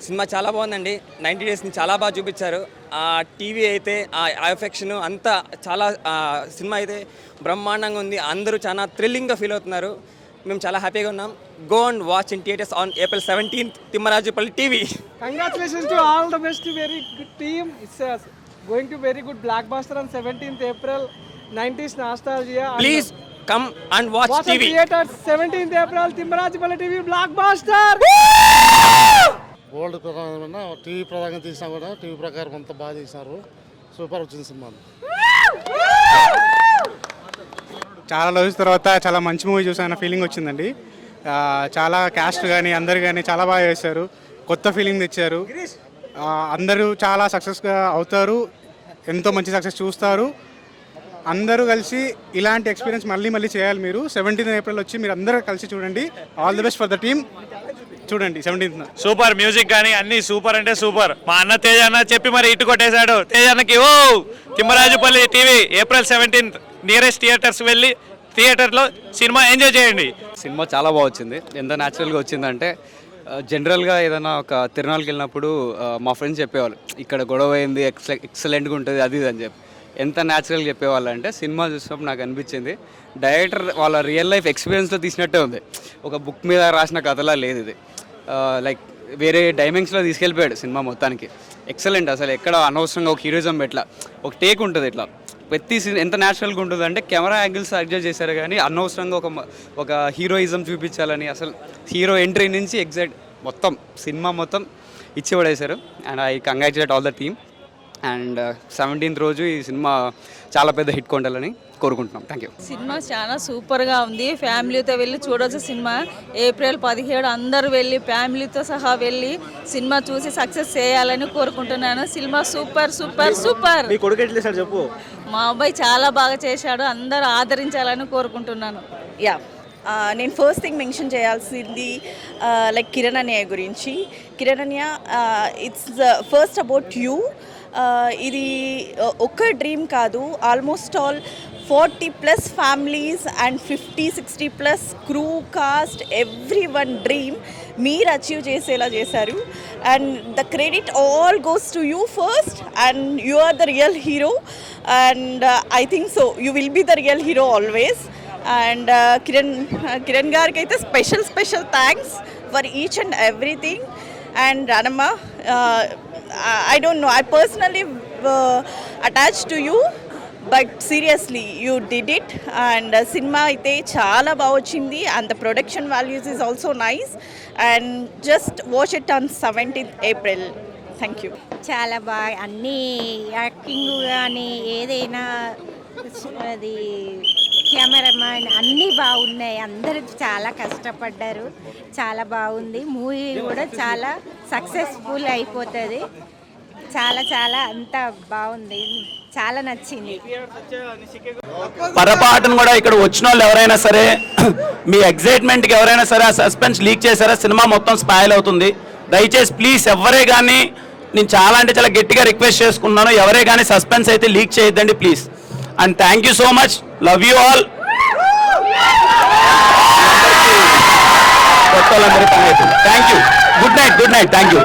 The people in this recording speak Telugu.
సినిమా చాలా బాగుందండి. 90 డేస్ని చాలా బాగా చూపించారు. ఆ టీవీ అయితే ఆ ఎఫెక్షన్ అంతా చాలా సినిమా అయితే బ్రహ్మాండంగా ఉంది. అందరూ చాలా థ్రిల్లింగ్గా ఫీల్ అవుతున్నారు. మేము చాలా హ్యాపీగా ఉన్నాం. Go and watch in theatres on April 17th Thimmarajupalli TV. Congratulations to all the best, very good team. It's going to very good blockbuster on 17th April, 90s nostalgia. Please come and watch Watch on TV. theaters 17th April, Thimmarajupalli TV blockbuster. Old ప్రకారం టీవీ ప్రకారం తీసినా కూడా టీవీ ప్రకారం అంతా బాగా తీసినారు. సూపర్ వచ్చింది సినిమా. చాలా రోజుల తర్వాత చాలా మంచి మూవీ చూసాన ఫీలింగ్ వచ్చిందండి. చాలా క్యాస్ట్ కానీ అందరు కానీ చాలా బాగా చేశారు. కొత్త ఫీలింగ్ తెచ్చారు. అందరూ చాలా సక్సెస్గా అవుతారు. ఎంతో మంచి సక్సెస్ చూస్తారు. అందరూ కలిసి ఇలాంటి ఎక్స్పీరియన్స్ మళ్ళీ మళ్ళీ చేయాలి. మీరు 17th April వచ్చి మీరు అందరూ కలిసి చూడండి. All the best for the team. చూడండి 17th. సూపర్ మ్యూజిక్ కానీ అన్ని సూపర్ అంటే సూపర్. మా అన్న తేజ అన్న చెప్పి మరి ఇటు కొట్టేశాడు. తేజ అన్నకి ఓ Thimmarajupalli TV April 17th nearest theatres వెళ్ళి థియేటర్లో సినిమా ఎంజాయ్ చేయండి. సినిమా చాలా బాగా వచ్చింది. ఎంత న్యాచురల్గా వచ్చిందంటే జనరల్గా ఏదైనా ఒక తిరునాళ్ళకి వెళ్ళినప్పుడు మా ఫ్రెండ్స్ చెప్పేవాళ్ళు ఇక్కడ గొడవ అయింది ఎక్సలెంట్గా ఉంటుంది అది ఇది అని చెప్పి ఎంత న్యాచురల్గా చెప్పేవాళ్ళు అంటే సినిమా చూసినప్పుడు నాకు అనిపించింది డైరెక్టర్ వాళ్ళ రియల్ లైఫ్ ఎక్స్పీరియన్స్లో తీసినట్టే ఉంది. ఒక బుక్ మీద రాసిన కథలా లేదు ఇది. లైక్ వేరే డైమెన్షన్లో తీసుకెళ్ళిపోయాడు సినిమా మొత్తానికి. ఎక్సలెంట్. అసలు ఎక్కడ అనవసరంగా ఒక హీరోయిజం ఎట్లా ఒక టేక్ ఉంటుంది ఇట్లా ప్రతి ఎంత న్యాచురల్గా ఉంటుంది అంటే కెమెరా యాంగిల్స్ అడ్జస్ట్ చేశారు కానీ అనవసరంగా ఒక హీరోయిజం చూపించాలని అసలు హీరో ఎంట్రీ నుంచి ఎగ్జాక్ట్ మొత్తం సినిమా మొత్తం ఇచ్చి పడేశారు. And I congratulate all the team. And 17th రోజు ఈ సినిమా చాలా పెద్ద హిట్ కొండాలని కోరుకుంటున్నాం. Thank you. సినిమా చాలా సూపర్గా ఉంది. ఫ్యామిలీతో వెళ్ళి చూడవచ్చు సినిమా. April 17 అందరూ వెళ్ళి ఫ్యామిలీతో సహా వెళ్ళి సినిమా చూసి సక్సెస్ చేయాలని కోరుకుంటున్నాను. Cinema super super super. మీ కొడుకు ఎట్లా చేశాడు చెప్పు. మా అబ్బాయి చాలా బాగా చేశాడు. అందరూ ఆదరించాలని కోరుకుంటున్నాను. యా నేను ఫస్ట్ థింగ్ మెన్షన్ చేయాల్సింది లైక్ కిరణ్ అన్య గురించి. కిరణ్ అన్య ఇట్స్ ఫస్ట్ అబౌట్ యూ. ఇది ఒక్క డ్రీమ్ కాదు, almost all 40+ families and 50-60+ crew cast every one dream మీరు అచీవ్ చేసేలా చేశారు. And the credit all goes to you first and you are the real hero. And I think so you will be the real hero always. And Kiran గారికి అయితే special thanks for each and everything. And రానమ్మ, I don't know, I personally attached to you, but seriously you did it. And cinema aithe chaala baa vachindi and the production values is also nice. And just watch it on 17th April. Thank you. చాలా బాగా అన్నీ యాక్టింగ్ కానీ ఏదైనా అది కెమెరామ్యాన్ అన్నీ బాగున్నాయి. అందరూ చాలా కష్టపడ్డారు. చాలా బాగుంది. మూవీ కూడా చాలా సక్సెస్ఫుల్ అయిపోతుంది. చాలా అంతా బాగుంది. చాలా నచ్చింది. పొరపాటును కూడా ఇక్కడ వచ్చిన వాళ్ళు ఎవరైనా సరే మీ ఎగ్జైట్మెంట్కి ఎవరైనా సరే ఆ సస్పెన్స్ లీక్ చేశారా సినిమా మొత్తం స్పాయిల్ అవుతుంది. దయచేసి ప్లీజ్ ఎవరే కానీ నేను చాలా అంటే చాలా గట్టిగా రిక్వెస్ట్ చేసుకున్నాను, ఎవరే కానీ సస్పెన్స్ అయితే లీక్ చేయొద్దండి please. And thank you so much. Love you all. Thank you. Good night. Thank you.